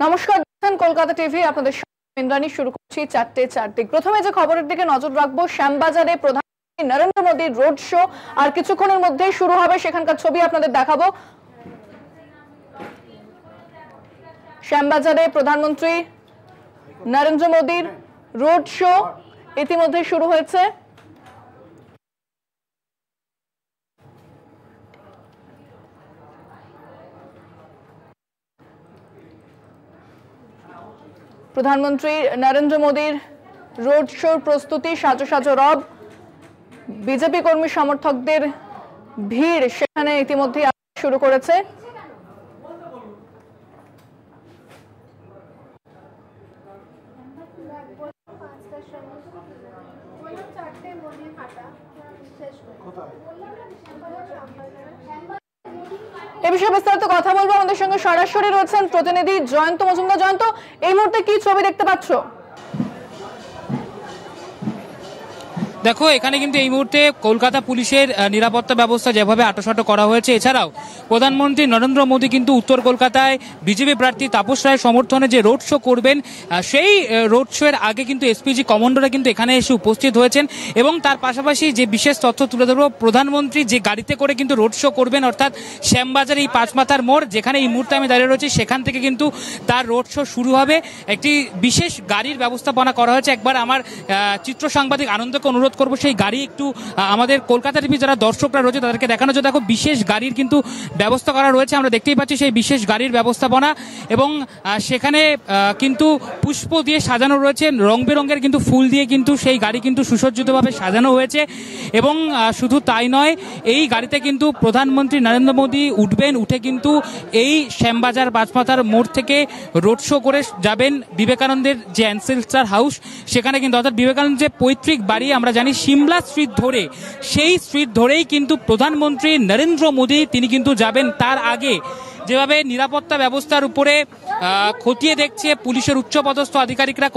নমস্কার, কলকাতা টিভি আপনাদের ইন্দ্রাণী। শুরু করছি 4:04 দিক। প্রথমে যে খবরের দিকে নজর রাখবো, শ্যামবাজারে প্রধানমন্ত্রী নরেন্দ্র মোদীর রোড শো আর কিছুক্ষণের মধ্যেই শুরু হবে, সেখানকার ছবি আপনাদের দেখাবো। শ্যামবাজারে প্রধানমন্ত্রী নরেন্দ্র মোদীর রোড শো ইতিমধ্যে শুরু হয়েছে। প্রধানমন্ত্রী নরেন্দ্র মোদীর রোড শোর প্রস্তুতি, সাজো সাজো রব। বিজেপি কর্মী সমর্থকদের ভিড় সেখানে ইতিমধ্যে শুরু করেছে। এ বিষয়ে বিস্তারিত কথা বলবো। আমাদের সঙ্গে সরাসরি রয়েছেন প্রতিনিধি জয়ন্ত মজুমদার। জয়ন্ত, এই মুহূর্তে কি ছবি দেখতে পাচ্ছ? দেখো, এখানে কিন্তু এই মুহূর্তে কলকাতা পুলিশের নিরাপত্তা ব্যবস্থা যেভাবে আঁটোসাঁটো করা হয়েছে, এছাড়াও প্রধানমন্ত্রী নরেন্দ্র মোদী কিন্তু উত্তর কলকাতায় বিজেপি প্রার্থী তাপস রায়ের সমর্থনে যে রোড শো করবেন, সেই রোড শো এর আগে কিন্তু এসপিজি কমান্ডোরা কিন্তু এখানে এসে উপস্থিত হয়েছেন। এবং তার পাশাপাশি যে বিশেষ তথ্য তুলে ধরবো, প্রধানমন্ত্রী যে গাড়িতে করে কিন্তু রোড শো করবেন, অর্থাৎ শ্যামবাজার এই পাঁচমাথার মোড় যেখানে এই মুহূর্তে আমি দাঁড়িয়ে রয়েছি, সেখান থেকে কিন্তু তার রোড শো শুরু হবে। একটি বিশেষ গাড়ির ব্যবস্থাপনা করা হয়েছে। একবার আমার চিত্র সাংবাদিক আনন্দকে অনুরোধ করবো সেই গাড়ি একটু আমাদের কলকাতা টিভি যারা দর্শকরা রয়েছে তাদেরকে দেখানো যায়। দেখো, বিশেষ গাড়ির কিন্তু ব্যবস্থা করা রয়েছে, আমরা দেখতেই পাচ্ছি সেই বিশেষ গাড়ির ব্যবস্থাপনা। এবং সেখানে কিন্তু পুষ্প দিয়ে সাজানো রয়েছে, রং বেরঙের কিন্তু ফুল দিয়ে কিন্তু সেই গাড়ি কিন্তু সুসজ্জিতভাবে সাজানো হয়েছে। এবং শুধু তাই নয়, এই গাড়িতে কিন্তু প্রধানমন্ত্রী নরেন্দ্র মোদী উঠবেন, উঠে কিন্তু এই শ্যামবাজার পাঁচমাথার মোড় থেকে রোড শো করে যাবেন বিবেকানন্দের যে অ্যানসেস্টার হাউস, সেখানে কিন্তু অর্থাৎ বিবেকানন্দের যে পৈতৃক বাড়ি আমরা জানি সিমলা স্ট্রিট ধরে, সেই স্ট্রিট ধরেই কিন্তু প্রধানমন্ত্রী নরেন্দ্র মোদী তিনি কিন্তু যাবেন। তার আগে যেভাবে নিরাপত্তা ব্যবস্থার উপরে খতিয়ে দেখছে পুলিশের উচ্চপদস্থ আধিকারিকরা,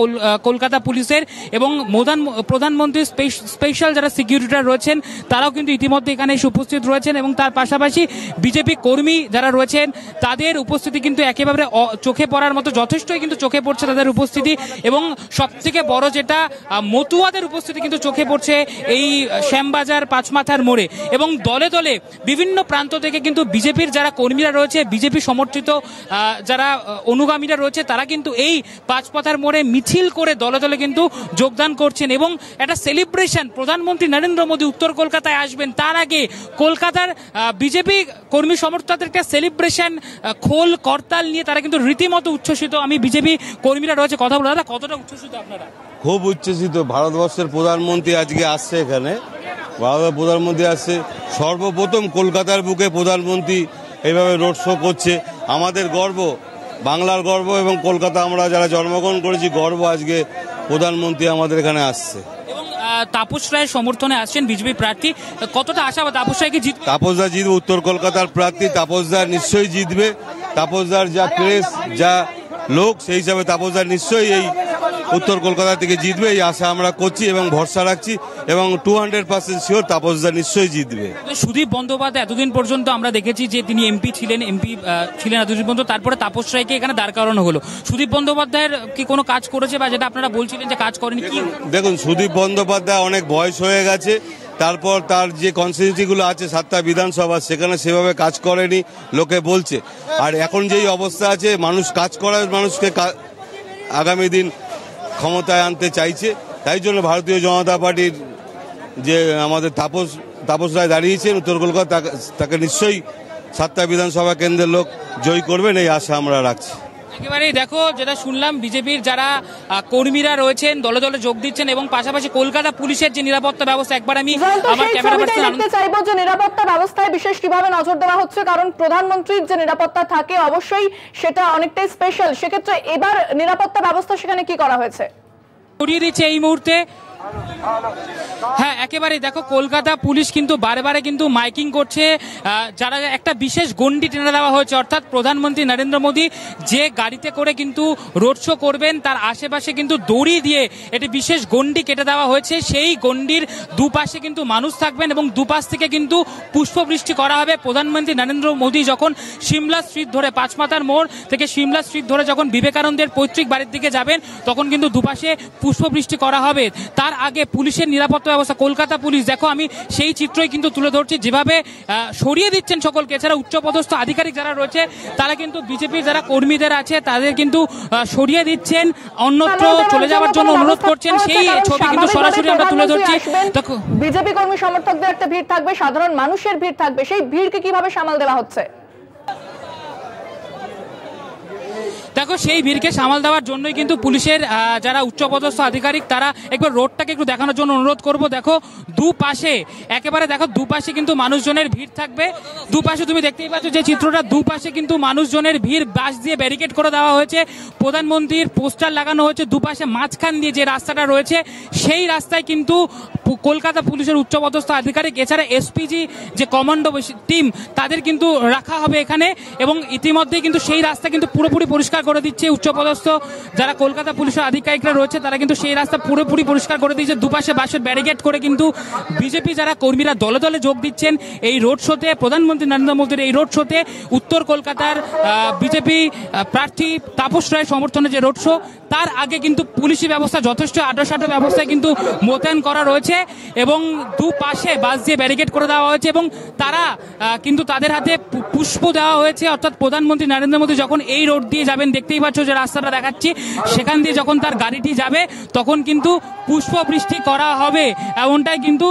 কলকাতা পুলিশের, এবং প্রধানমন্ত্রীর স্পেশাল যারা সিকিউরিটিরা রয়েছেন তারাও কিন্তু ইতিমধ্যে এখানে এসে উপস্থিত রয়েছেন। এবং তার পাশাপাশি বিজেপি কর্মী যারা রয়েছেন তাদের উপস্থিতি কিন্তু একেবারে চোখে পড়ার মতো, যথেষ্টই কিন্তু চোখে পড়ছে তাদের উপস্থিতি। এবং সবথেকে বড় যেটা, মতুয়াদের উপস্থিতি কিন্তু চোখে পড়ছে এই শ্যামবাজার পাঁচমাথার মোড়ে। এবং দলে দলে বিভিন্ন প্রান্ত থেকে কিন্তু বিজেপির যারা কর্মীরা রয়েছে, বিজেপি সমর্থিত যারা অনুগামীরা রয়েছে, তারা কিন্তু এই পাঁচমাথার মোড়ে মিছিল করে দলে দলে কিন্তু যোগদান করছেন। এবং একটা সেলিব্রেশন, প্রধানমন্ত্রী নরেন্দ্র মোদী উত্তর কলকাতায় আসবেন, তার আগে কলকাতার বিজেপি কর্মী সমর্থকদের একটা সেলিব্রেশন, খোল করতাল নিয়ে তারা কিন্তু রীতিমতো উচ্ছ্বসিত। আমি বিজেপি কর্মীরা রয়েছে, কথা বলে, দাদা কতটা উচ্ছ্বসিত আপনারা? খুব উচ্ছ্বসিত। ভারতবর্ষের প্রধানমন্ত্রী আজকে আসছে এখানে, ভারতের প্রধানমন্ত্রী আসছে, সর্বপ্রথম কলকাতার বুকে প্রধানমন্ত্রী এইভাবে রোড শো করছে। আমাদের গর্ব, বাংলার গর্ব, এবং কলকাতা আমরা যারা জন্মগ্রহণ করেছি গর্ব, আজকে প্রধানমন্ত্রী আমাদের এখানে আসছে। এবং তাপস রায়ের সমর্থনে আসছেন বিজেপি প্রার্থী, কতটা আশাবাদ তাপস রায়কে জিতবে? তাপসদা জিতবে, উত্তর কলকাতার প্রার্থী তাপসদা নিশ্চয়ই জিতবে। তাপসদার যা ক্রেজ, যা লোক, সেই হিসাবে তাপসদা নিশ্চয়ই এই উত্তর কলকাতা থেকে জিতবে, এই আশা আমরা করছি এবং ভরসা রাখছি। এবং 200% শিওর তাপসদা নিশ্চয়ই জিতবে। সুদীপ বন্দ্যোপাধ্যায় এতদিন পর্যন্ত আমরা দেখেছি যে তিনি এমপি ছিলেন এতদিন পর্যন্ত, তারপরে তাপস রায়কে এখানে দাঁড় করানো হলো। সুদীপ বন্দ্যোপাধ্যায়ের কি কোনো কাজ করেছে, বা যেটা আপনারা বলছিলেন যে কাজ করেনি? কি দেখুন, সুদীপ বন্দ্যোপাধ্যায় অনেক বয়স হয়ে গেছে, তারপর তার যে কনস্টিটিউয়েন্সিগুলো আছে 7টা বিধানসভা, সেখানে সেভাবে কাজ করেনি লোকে বলছে। আর এখন যেই অবস্থা আছে, মানুষ কাজ করার মানুষকে আগামী দিন ক্ষমতায় আনতে চাইছে, তাই জন্য ভারতীয় জনতা পার্টির যে আমাদের তাপস রায় দাঁড়িয়েছেন উত্তর কলকাতা, তাকে নিশ্চয়ই 7টা বিধানসভা কেন্দ্রের লোক জয়ী করবেন, এই আশা আমরা রাখছি। একেবারেই দেখো, যেটা শুনলাম, বিজেপির যারা কর্মীরা রয়েছেন দলে দলে যোগ দিচ্ছেন, এবং পাশাপাশি কলকাতা পুলিশের যে নিরাপত্তা ব্যবস্থা, একবার আমি আমার ক্যামেরা পার্সন দেখতে চাইবো যে নিরাপত্তা ব্যবস্থায় বিশেষ কিভাবে নজর দেওয়া হচ্ছে, কারণ প্রধানমন্ত্রীর যে নিরাপত্তা থাকে অবশ্যই সেটা অনেকটাই স্পেশাল। সেক্ষেত্রে এবার নিরাপত্তা ব্যবস্থা সেখানে কি করা হয়েছে? ছড়িয়ে দিচ্ছে এই মুহূর্তে হ্যাঁ, একেবারেই। দেখো, কলকাতা পুলিশ কিন্তু বারে বারে কিন্তু মাইকিং করছে, যারা একটা বিশেষ গন্ডি টেনে দেওয়া হয়েছে, অর্থাৎ প্রধানমন্ত্রী নরেন্দ্র মোদী যে গাড়িতে করে কিন্তু রোড শো করবেন তার আশেপাশে কিন্তু দড়ি দিয়ে একটি বিশেষ গন্ডি কেটে দেওয়া হয়েছে। সেই গন্ডির দুপাশে কিন্তু মানুষ থাকবেন এবং দুপাশ থেকে কিন্তু পুষ্পবৃষ্টি করা হবে। প্রধানমন্ত্রী নরেন্দ্র মোদী যখন সিমলা স্ট্রিট ধরে, পাঁচমাথার মোড় থেকে সিমলা স্ট্রিট ধরে যখন বিবেকানন্দের পৈতৃক বাড়ির দিকে যাবেন তখন কিন্তু দুপাশে পুষ্পবৃষ্টি করা হবে। তার আগে পুলিশের নিরাপত্তা ব্যবস্থা, কলকাতা পুলিশ, দেখো আমি সেই চিত্রই কিন্তু তুলে ধরছি, যেভাবে সরিয়ে দিচ্ছেন সকলকে। এছাড়া উচ্চপদস্থ আধিকারিক যারা রয়েছে তারা কিন্তু বিজেপির যারা কর্মীদের আছে তাদের কিন্তু সরিয়ে দিচ্ছেন, অন্যত্র চলে যাওয়ার জন্য অনুরোধ করছেন। সেই ছবি কিন্তু সরাসরি আমরা তুলে ধরছি। বিজেপি কর্মী সমর্থকদের একটা ভিড় থাকবে, সাধারণ মানুষের ভিড় থাকবে, সেই ভিড়কে কিভাবে সামাল দেওয়া হচ্ছে? দেখো, সেই ভিড়কে সামাল দেওয়ার জন্যই কিন্তু পুলিশের যারা উচ্চপদস্থ আধিকারিক তারা একবার রোডটাকে একটু দেখানোর জন্য অনুরোধ করব। দেখো দুপাশে, একেবারে দেখো দুপাশে কিন্তু মানুষজনের ভিড় থাকবে। দুপাশে তুমি দেখতেই পাচ্ছ যে চিত্রটা, দুপাশে কিন্তু মানুষজনের ভিড়, বাঁশ দিয়ে ব্যারিকেড করে দেওয়া হয়েছে, প্রধানমন্ত্রীর পোস্টার লাগানো হয়েছে। দুপাশে মাঝখান দিয়ে যে রাস্তাটা রয়েছে সেই রাস্তায় কিন্তু কলকাতা পুলিশের উচ্চপদস্থ আধিকারিক, এছাড়া এসপিজি যে কমান্ডো টিম তাদের কিন্তু রাখা হবে এখানে। এবং ইতিমধ্যে কিন্তু সেই রাস্তা কিন্তু পুরোপুরি পরিষ্কার করে দিচ্ছে উচ্চপদস্থ যারা কলকাতা পুলিশের আধিকারিকরা রয়েছে, তারা কিন্তু সেই রাস্তা পুরোপুরি পরিষ্কার করে দিচ্ছে। দুপাশে বাঁশের ব্যারিকেড করে কিন্তু বিজেপি যারা কর্মীরা দলে দলে যোগ দিচ্ছেন এই রোড শোতে, প্রধানমন্ত্রী নরেন্দ্র মোদীর এই রোড শোতে। উত্তর কলকাতার বিজেপি প্রার্থী তাপস রায়ের সমর্থনে যে রোড শো, তার আগে কিন্তু পুলিশি ব্যবস্থা যথেষ্ট আঁটো ব্যবস্থায় কিন্তু মোতায়েন করা রয়েছে এবং দুপাশে বাঁশ দিয়ে ব্যারিকেড করে দেওয়া হয়েছে এবং তারা কিন্তু তাদের হাতে পুষ্প দেওয়া হয়েছে। অর্থাৎ প্রধানমন্ত্রী নরেন্দ্র মোদী যখন এই রোড দিয়ে যাবেন, দেখতেই পাচ্ছ যে রাস্তাটা দেখাচ্ছি, সেখান দিয়ে যখন তার গাড়িটি যাবে তখন কিন্তু পুষ্প বৃষ্টি করা হবে, এমনটাই কিন্তু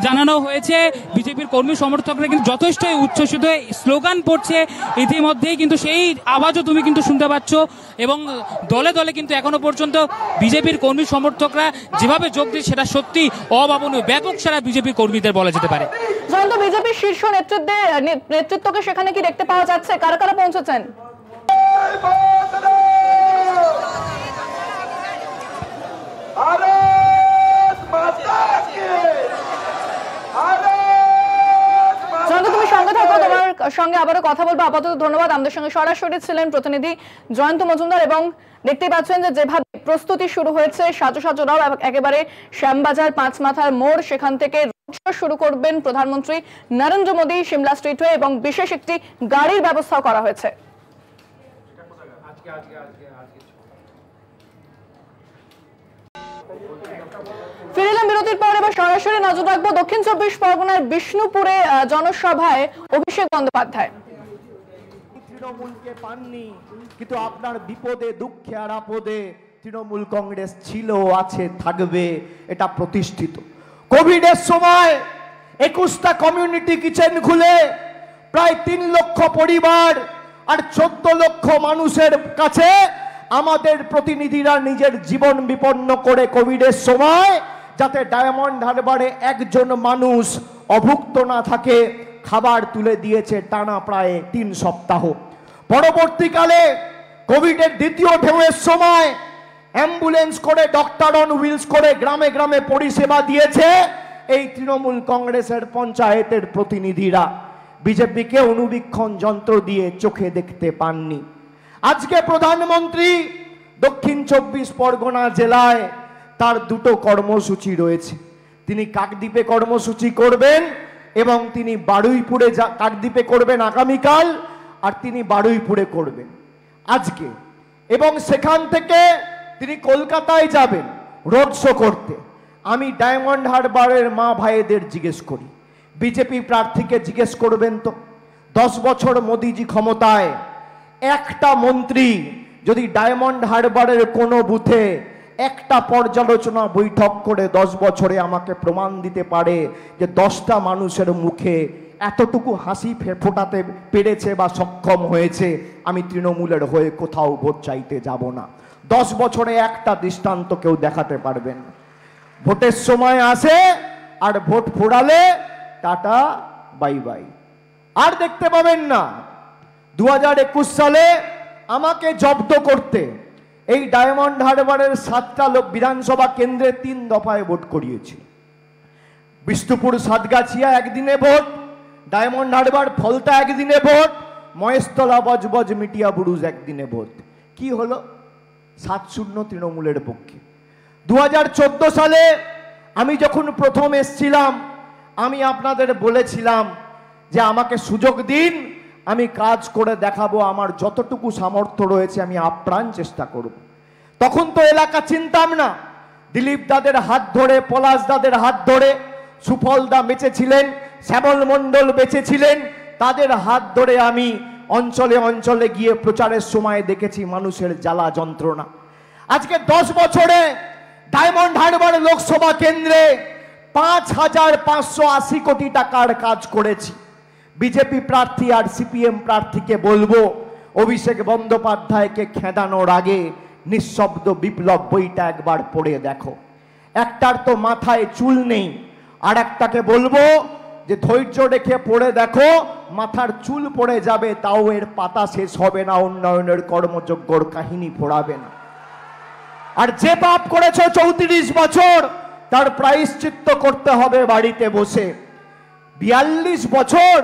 জানানো হয়েছে। বিজেপির কর্মী সমর্থকরা কিন্তু যথেষ্ট উচ্ছ্বসিত, স্লোগান পড়ছে ইতিমধ্যেই, কিন্তু সেই আওয়াজও তুমি কিন্তু শুনতে পাচ্ছ। এবং দলে দলে কিন্তু এখনো পর্যন্ত বিজেপির কর্মী সমর্থকরা যেভাবে যোগ দিয়ে সেটা সত্যি অভাবনীয়, ব্যাপক সারা বিজেপি কর্মীদের বলা যেতে পারে। জয়ন্ত, বিজেপির শীর্ষ নেতৃত্বকে সেখানে কি দেখতে পাওয়া যাচ্ছে? কারা কারা পৌঁছেছেন? জয়ন্ত, তুমি সঙ্গে থাকো, তোমার সঙ্গে আবারও কথা বলবো। আপাতত ধন্যবাদ। আমাদের সঙ্গে সরাসরি ছিলেন প্রতিনিধি জয়ন্ত মজুমদার। এবং দেখতেই পাচ্ছেন যে যেভাবে প্রস্তুতি শুরু হয়েছে, সাজো রাও একেবারে শ্যামবাজার পাঁচমাথার মোড়, সেখান থেকে রোড শো শুরু করবেন প্রধানমন্ত্রী নরেন্দ্র মোদী সিমলা স্ট্রিট হয়ে, এবং বিশেষ একটি গাড়ির ব্যবস্থাও করা হয়েছে। ফিরলাম বিরতির পর, এবার সরাসরি নজর রাখবো দক্ষিণ 24 পরগনার বিষ্ণুপুরে জনসভায় অভিষেক বন্দ্যোপাধ্যায়। তৃণমূলকে পাননি, কিন্তু আপনার বিপদে দুঃখে আর আপদে তৃণমূল কংগ্রেস ছিল, আছে, থাকবে, এটা প্রতিষ্ঠিত। কোভিডের সময় 21টা কমিউনিটি কিচেন খুলে প্রায় 3 লক্ষ পরিবার আর 14 লক্ষ মানুষের কাছে আমাদের প্রতিনিধিরা নিজের জীবন বিপন্ন করে কোভিডের সময়, যাতে ডায়মন্ড হারবারে একজন মানুষ অভুক্ত না থাকে, খাবার তুলে দিয়েছে টানা প্রায় 3 সপ্তাহ। পরবর্তীকালে কোভিডের দ্বিতীয় ঢেউয়ের সময় অ্যাম্বুলেন্স করে, ডক্টর অন হুইলস করে গ্রামে গ্রামে পরিষেবা দিয়েছে এই তৃণমূল কংগ্রেসের পঞ্চায়েতের প্রতিনিধিরা। বিজেপিকে অনুবীক্ষণ যন্ত্র দিয়ে চোখে দেখতে পাননি। আজকে প্রধানমন্ত্রী দক্ষিণ 24 পরগনা জেলায় তার 2টো কর্মসূচি রয়েছে। তিনি কাকদ্বীপে কর্মসূচি করবেন এবং তিনি বারুইপুরে, কাকদ্বীপে করবেন আগামীকাল আর তিনি বারুইপুরে করবেন আজকে, এবং সেখান থেকে তিনি কলকাতায় যাবেন রোড শো করতে। আমি ডায়মন্ড হারবারের মা ভাইদের জিজ্ঞেস করি, বিজেপি প্রার্থীকে জিজ্ঞেস করবেন তো, 10 বছর মোদিজি ক্ষমতায় একটা মন্ত্রী যদি ডায়মন্ড হারবারের কোনো বুথে একটা পর্যালোচনা বৈঠক করে 10 বছরে আমাকে প্রমাণ দিতে পারে যে 10টা মানুষের মুখে এতটুকু হাসি ফোটাতে পেরেছে বা সক্ষম হয়েছে, আমি তৃণমূলের হয়ে কোথাও ভোট চাইতে যাব না। 10 বছরে একটা দৃষ্টান্ত কেউ দেখাতে পারবেন না। ভোটের সময় আসে আর ভোট ফোড়ালে টাটা বাই বাই, আর দেখতে পাবেন না। 2021 সালে আমাকে জব্দ করতে এই ডায়মন্ড হারবারের 7টা বিধানসভা কেন্দ্রে 3 দফায় ভোট করিয়েছিল। বিষ্ণুপুর সাতগাছিয়া একদিনে ভোট, ডায়মন্ড হারবার ফলতা একদিনে ভোট, মহেশতলা বজবজ মিটিয়া বুরুজ একদিনে ভোট। কি হলো? 7-0 তৃণমূলের পক্ষে। 2014 সালে আমি যখন প্রথম এসেছিলাম, আমি আপনাদের বলেছিলাম যে আমাকে সুযোগ দিন, আমি কাজ করে দেখাবো, আমার যতটুকু সামর্থ্য রয়েছে আমি আপ্রাণ চেষ্টা করব। তখন তো এলাকা চিনতাম না। দিলীপ দাদের হাত ধরে, পলাশ দাদের হাত ধরে সুফল দা বেঁচেছিলেন, শ্যামল মণ্ডল বেঁচেছিলেন, তাদের হাত ধরে আমি অঞ্চলে অঞ্চলে গিয়ে প্রচারের সময় দেখেছি মানুষের জ্বালা যন্ত্রণা। আজকে 10 বছরে ডায়মন্ড হারবার লোকসভা কেন্দ্রে 5,580 কোটি টাকার কাজ করেছি। বিজেপি প্রার্থী আর সিপিএম প্রার্থীকে বলবো, অভিষেক বন্দ্যোপাধ্যায়কে খেদানোর আগে নিঃশব্দ বিপ্লব বইটা একবার পড়ে দেখো। একটার তো মাথায় চুল নেই, আর একটাকে বলবো যে ধৈর্য রেখে পড়ে দেখো, মাথার চুল পড়ে যাবে, তাও এর পাতা শেষ হবে না, উন্নয়নের কর্মযজ্ঞর কাহিনী পড়াবে না। আর যে পাপ করেছো 34 বছর, তার প্রায়শ্চিত্ত করতে হবে বাড়িতে বসে। 42 বছর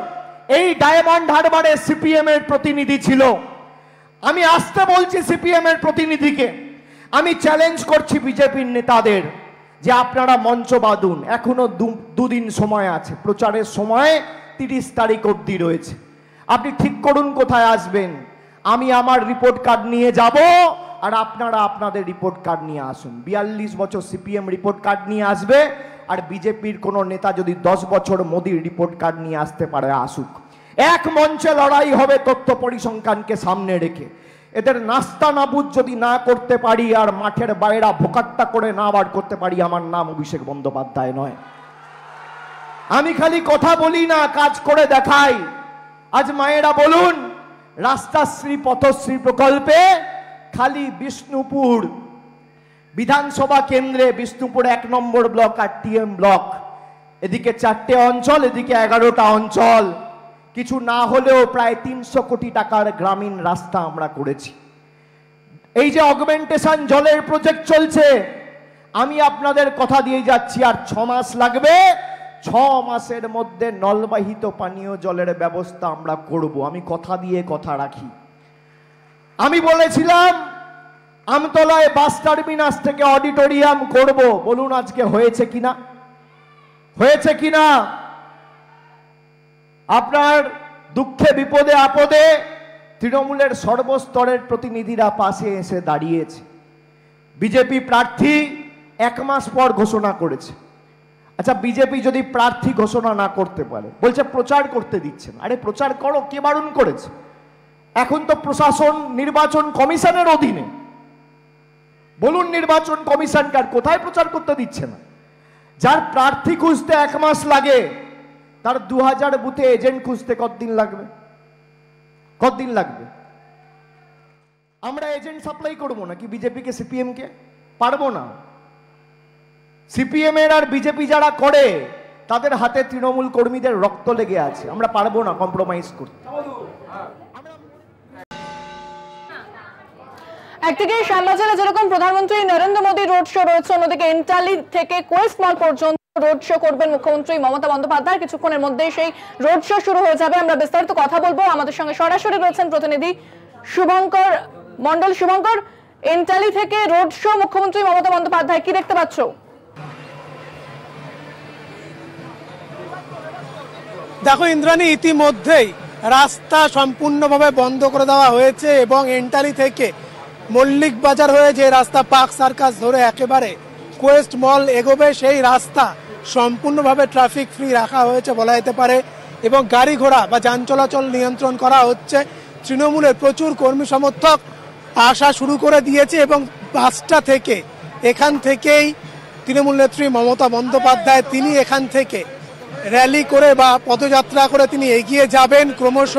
এই ডায়মন্ড হারবারে সিপিএম এর প্রতিনিধি ছিল। আমি আসতে বলছি সিপিএম এর প্রতিনিধিকে, আমি চ্যালেঞ্জ করছি বিজেপির নেতাদের যে আপনারা মঞ্চ বাঁধুন, এখনো 2 দিন সময় আছে, প্রচারের সময় 30 তারিখ অবধি রয়েছে। আপনি ঠিক করুন কোথায় আসবেন। আমি আমার রিপোর্ট কার্ড নিয়ে যাব, আর আপনারা আপনাদের রিপোর্ট কার্ড নিয়ে আসুন। 42 বছর সিপিএম রিপোর্ট কার্ড নিয়ে আসবে, আর বিজেপির কোনো নেতা যদি 10 বছর মোদির রিপোর্ট কার্ড নিয়ে আসতে পারে আসুক। এক মঞ্চে লড়াই হবে তথ্য পরিসংখ্যানকে সামনে রেখে। এদের নাস্তা নাবুদ যদি না করতে পারি আর মাঠের বাইরা ভোকাট্টা করে না বার করতে পারি, আমার নাম অভিষেক বন্দ্যোপাধ্যায় নয়। আমি খালি কথা বলি না, কাজ করে দেখাই। আজ মায়েরা বলুন, রাস্তাশ্রী পথশ্রী প্রকল্পে খালি বিষ্ণুপুর বিধানসভা কেন্দ্রে, বিষ্ণুপুর 1 নম্বর ব্লক আর টিএম ব্লক, এদিকে 4টে অঞ্চল, এদিকে 11টা অঞ্চল, কিছু না হলেও প্রায় 300 কোটি টাকার গ্রামীণ রাস্তা আমরা করেছি। এই যে অগমেন্টেশন জলের প্রজেক্ট চলছে, আমি আপনাদের কথা দিয়ে যাচ্ছি, আর 6 মাস লাগবে। 6 মাসের মধ্যে নলবাহিত পানীয় জলের ব্যবস্থা আমরা করব। আমি কথা দিয়ে কথা রাখি। আমি বলেছিলাম আমতলায় বাস টার্মিনাস থেকে অডিটোরিয়াম করব, বলুন আজকে হয়েছে কিনা? হয়েছে কিনা? আপনার দুঃখে বিপদে আপদে তৃণমূলের সর্বস্তরের প্রতিনিধিরা পাশে এসে দাঁড়িয়েছে। বিজেপি প্রার্থী 1 মাস পর ঘোষণা করেছে। আচ্ছা, বিজেপি যদি প্রার্থী ঘোষণা না করতে পারে, বলছে প্রচার করতে দিচ্ছেন। আরে প্রচার করো, কে বারণ করেছে? এখন তো প্রশাসন নির্বাচন কমিশনের অধীনে। বলুন নির্বাচন কমিশনকার কোথায় প্রচার করতে দিচ্ছে না? যার প্রার্থী খুঁজতে 1 মাস লাগে, তার 2000 বুথে এজেন্ট খুঁজতে কতদিন লাগবে? কতদিন লাগবে? আমরা এজেন্ট সাপ্লাই করবো নাকি বিজেপিকে, সিপিএম কে? পারবো না। সিপিএম এর আর বিজেপি যারা করে, তাদের হাতে তৃণমূল কর্মীদের রক্ত লেগে আছে। আমরা পারবো না কম্প্রোমাইজ করতে। একদিকে শ্যামবাজারে যেরকম প্রধানমন্ত্রী নরেন্দ্র মোদী রোড শো রয়েছে, অন্যদিকে এন্টালি থেকে কোয়েস্ট মল পর্যন্ত রোড শো করবেন মুখ্যমন্ত্রী মমতা বন্দ্যোপাধ্যায়। কিছুক্ষণের মধ্যে সেই রোড শো শুরু হয়ে যাবে। আমরা বিস্তারিত কথা বলবো। আমাদের সঙ্গে সরাসরি রয়েছেন প্রতিনিধি শুভঙ্কর মন্ডল। শুভঙ্কর, এন্টালি থেকে রোড শো মুখ্যমন্ত্রী মমতা বন্দ্যোপাধ্যায়, কি দেখতে পাচ্ছ? দেখো ইন্দ্রাণী, ইতিমধ্যেই রাস্তা সম্পূর্ণভাবে বন্ধ করে দেওয়া হয়েছে এবং এন্টালি থেকে মল্লিক বাজার হয়ে যে রাস্তা পার্ক সার্কাস ধরে একেবারে কোয়েস্ট মল এগোবে, সেই রাস্তা সম্পূর্ণভাবে ট্রাফিক ফ্রি রাখা হয়েছে বলা যেতে পারে এবং গাড়ি ঘোড়া বা যান চলাচল নিয়ন্ত্রণ করা হচ্ছে। তৃণমূলের প্রচুর কর্মী সমর্থক আসা শুরু করে দিয়েছে এবং 5টা থেকে এখান থেকেই তৃণমূল নেত্রী মমতা বন্দ্যোপাধ্যায় তিনি এখান থেকে র্যালি করে বা পদযাত্রা করে তিনি এগিয়ে যাবেন ক্রমশ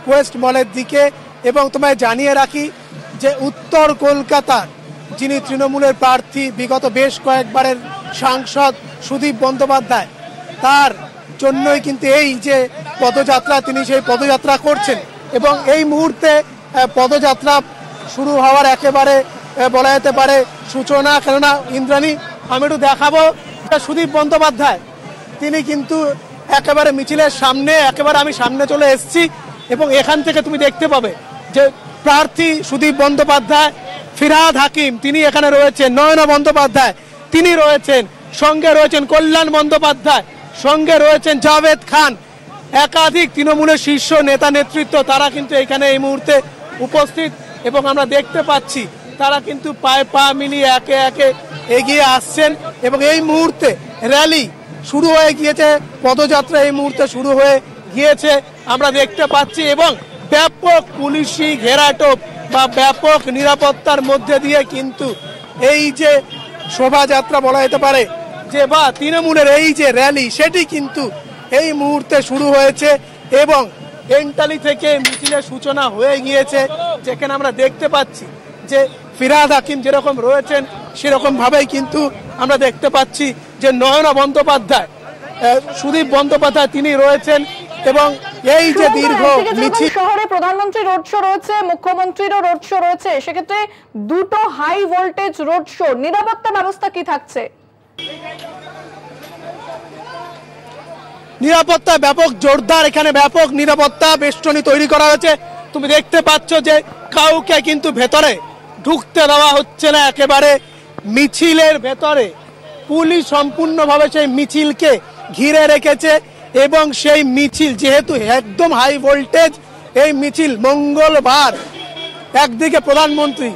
কোয়েস্ট মলের দিকে। এবং তোমায় জানিয়ে রাখি যে উত্তর কলকাতার যিনি তৃণমূলের প্রার্থী, বিগত বেশ কয়েকবারের সাংসদ সুদীপ বন্দ্যোপাধ্যায়, তার জন্যই কিন্তু এই যে পদযাত্রা, তিনি সেই পদযাত্রা করছেন এবং এই মুহূর্তে পদযাত্রা শুরু হওয়ার একেবারে বলা যেতে পারে সূচনা। কেননা ইন্দ্রাণী আমি একটু দেখাবো, সুদীপ বন্দ্যোপাধ্যায় তিনি কিন্তু একেবারে মিছিলের সামনে, একেবারে আমি সামনে চলে এসেছি এবং এখান থেকে তুমি দেখতে পাবে যে প্রার্থী সুদীপ বন্দ্যোপাধ্যায়, ফিরহাদ হাকিম তিনি এখানে রয়েছেন, নয়না বন্দ্যোপাধ্যায় তিনি রয়েছেন, সঙ্গে রয়েছেন কল্যাণ বন্দ্যোপাধ্যায়, সঙ্গে রয়েছেন জাভেদ খান, একাধিক তৃণমূলের শীর্ষ নেতা নেতৃত্ব তারা কিন্তু এখানে এই মুহূর্তে উপস্থিত এবং আমরা দেখতে পাচ্ছি তারা কিন্তু পায়ে পা মিলিয়ে একে একে এগিয়ে আসছেন এবং এই মুহূর্তে র্যালি শুরু হয়ে গিয়েছে, পদযাত্রা এই মুহূর্তে শুরু হয়ে গিয়েছে আমরা দেখতে পাচ্ছি এবং ব্যাপক পুলিশি ঘেরাটোপ বা ব্যাপক নিরাপত্তার মধ্যে দিয়ে কিন্তু এই যে শোভাযাত্রা বলা যেতে পারে যে বা তৃণমূলের এই যে র্যালি সেটি কিন্তু এই মুহূর্তে শুরু হয়েছে এবং এন্টালি থেকে মিছিলের সূচনা হয়ে গিয়েছে, যেখানে আমরা দেখতে পাচ্ছি যে ফিরহাদ হাকিম যেরকম রয়েছেন সেরকম ভাবেই কিন্তু আমরা দেখতে পাচ্ছি যে নয়না বন্দ্যোপাধ্যায়, সুদীপ বন্দ্যোপাধ্যায় তিনি রয়েছেন এবং এই যে দীর্ঘ মিছিল। শহরে প্রধানমন্ত্রী রোড শো রয়েছে, মুখ্যমন্ত্রীরও রোড শো রয়েছে, সেক্ষেত্রে দুটো হাই ভোল্টেজ রোড শো, নিরাপত্তা ব্যবস্থা কি থাকছে? নিরাপত্তা ব্যাপক জোরদার, এখানে ব্যাপক নিরাপত্তা বেষ্টনী তৈরি করা হয়েছে। তুমি দেখতে পাচ্ছ যে কাউকে কিন্তু ভেতরে ঢুকতে দেওয়া হচ্ছে না, একেবারে মিছিলের ভেতরে পুলিশ সম্পূর্ণভাবে সেই মিছিলকে ঘিরে রেখেছে এবং সেই মিছিল যেহেতু একদম হাই ভোল্টেজ, এই মিছিল মঙ্গলবার একদিকে প্রধানমন্ত্রী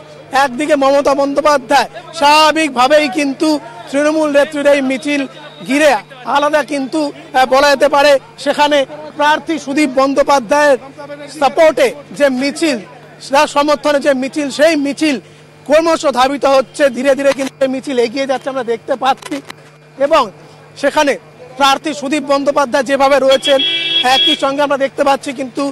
একদিকে মমতা বন্দ্যোপাধ্যায় স্বাভাবিকভাবেই কিন্তু তৃণমূল নেত্রীর এই মিছিল ঘিরে আলাদা কিন্তু বলা যেতে পারে সেখানে প্রার্থী সুদীপ বন্দ্যোপাধ্যায়ের সাপোর্টে যে মিছিল, সমর্থনে যে মিছিল, সেই মিছিল ক্রমশ ধাবিত হচ্ছে, ধীরে ধীরে কিন্তু মিছিল এগিয়ে যাচ্ছে আমরা দেখতে পাচ্ছি এবং সেখানে প্রার্থী সুদীপ বন্দ্যোপাধ্যায় যেভাবে রয়েছেন একই সঙ্গে আমরা দেখতে পাচ্ছি কিন্তু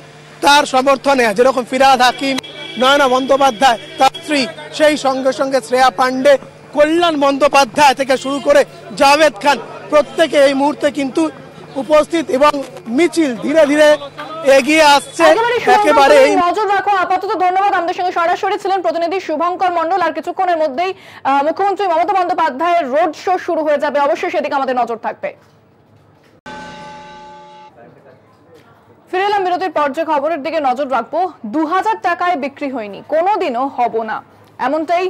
তার সমর্থনে যেরকম ফিরহাদ হাকিম, নয়না বন্দ্যোপাধ্যায় তার স্ত্রী, সেই সঙ্গে সঙ্গে শ্রেয়া পাণ্ডে, কল্যাণ বন্দ্যোপাধ্যায় থেকে শুরু করে জাভেদ খান প্রত্যেকে এই মুহূর্তে কিন্তু উপস্থিত এবং মিছিল ধীরে ধীরে এগিয়ে আসছে। একেবারে নজর রাখো আপাতত। ধন্যবাদ। আমাদের সঙ্গে সরাসরি ছিলেন প্রতিনিধি শুভঙ্কর মণ্ডল। আর কিছুক্ষণের মধ্যেই মুখ্যমন্ত্রী মমতা বন্দ্যোপাধ্যায়ের রোড শো শুরু হয়ে যাবে, অবশ্যই সেদিকে আমাদের নজর থাকবে। ফিরে এলাম বিরতির পর, যে খবরের দিকে নজর রাখবো, 2000 টাকায় বিক্রি হয়নি, কোনোদিনও হব না, এমনটাই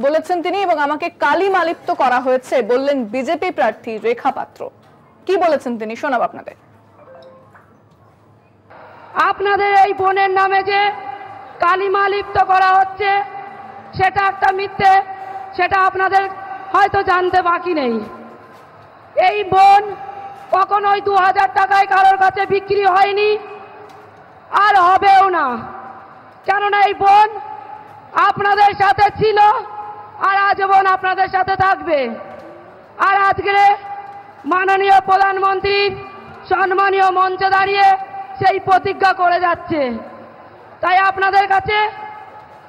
বলেছেন তিনি এবং আমাকে কালিমালিপ্ত করা হয়েছে বললেন বিজেপি প্রার্থী রেখা পাত্র। কি বলেছেন তিনি শোনাব আপনাদের। আপনাদের এই বোনের নামে যে কালিমালিপ্ত করা হচ্ছে সেটা একটা মিথ্যে, সেটা আপনাদের হয়তো জানতে বাকি নেই। এই বোন কখনোই 2000 টাকায় কারোর কাছে বিক্রি হয়নি আর হবেও না, কেননা এই বোন আপনাদের সাথে ছিল আর আজীবন আপনাদের সাথে থাকবে। আর আজকে মাননীয় প্রধানমন্ত্রীর সম্মানীয় মঞ্চে দাঁড়িয়ে সেই প্রতিজ্ঞা করে যাচ্ছে। তাই আপনাদের কাছে